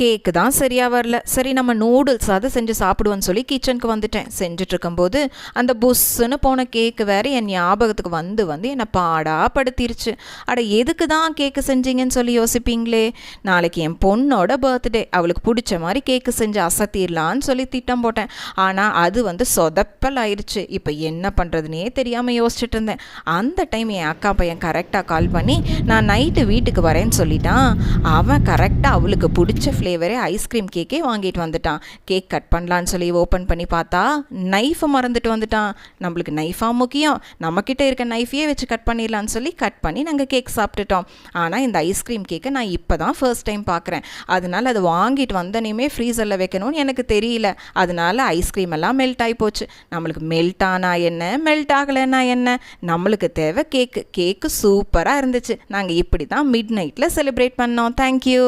கேக்கு தான் சரியாக வரல. சரி நம்ம நூடுல்ஸ் அதை செஞ்சு சாப்பிடுவோன்னு சொல்லி கிச்சனுக்கு வந்துட்டேன். செஞ்சுட்டு இருக்கும்போது அந்த புஷ்ஷுன்னு போன கேக்கு வேறு என் ஞாபகத்துக்கு வந்து வந்து என்னை பாடாப்படுத்திருச்சு. அட எதுக்கு தான் கேக்கு செஞ்சீங்கன்னு சொல்லி யோசிப்பீங்களே. நாளைக்கு என் பொண்ணோட பர்த்டே, அவளுக்கு பிடிச்ச மாதிரி கேக்கு செஞ்சு அசத்திடலான்னு சொல்லி திட்டம் போட்டேன். ஆனால் அது வந்து சொதப்பல் ஆயிடுச்சு. இப்போ என்ன பண்ணுறதுனே தெரியாமல் யோசிச்சுட்டு இருந்தேன். அந்த டைம் என் அக்கா பையன் கரெக்டாக கால் பண்ணி நான் நைட்டு வீட்டுக்கு வரேன்னு சொல்லிட்டான். அவன் கரெக்டாக அவளுக்கு பிடிச்ச ஃப்ளேவரே ஐஸ்கிரீம் கேக்கே வாங்கிட்டு வந்துட்டான். கேக் கட் பண்ணலான்னு சொல்லி ஓப்பன் பண்ணி பார்த்தா நைஃபை மறந்துட்டு வந்துட்டான். நம்மளுக்கு நைஃபாக முக்கியம், நம்மக்கிட்ட இருக்க நைஃபையே வச்சு கட் பண்ணிடலான்னு சொல்லி கட் பண்ணி நாங்கள் கேக் சாப்பிட்டுட்டோம். ஆனால் இந்த ஐஸ்கிரீம் கேக்கை நான் இப்போ தான் ஃபர்ஸ்ட் டைம் பார்க்குறேன். அதனால் அது வாங்கிட்டு வந்தனையுமே ஃப்ரீசரில் வைக்கணும்னு எனக்கு தெரியல. அதனால ஐஸ்கிரீம் எல்லாம் மெல்ட் ஆகி போச்சு. நம்மளுக்கு மெல்ட் ஆனால் என்ன, மெல்ட் ஆகலைன்னா என்ன, நம்மளுக்கு தேவை கேக்கு. கேக்கு சூப்பராக இருந்துச்சு. நாங்கள் இப்படி தான் மிட் நைட்டில் செலிப்ரேட் பண்ணோம். தேங்க்யூ.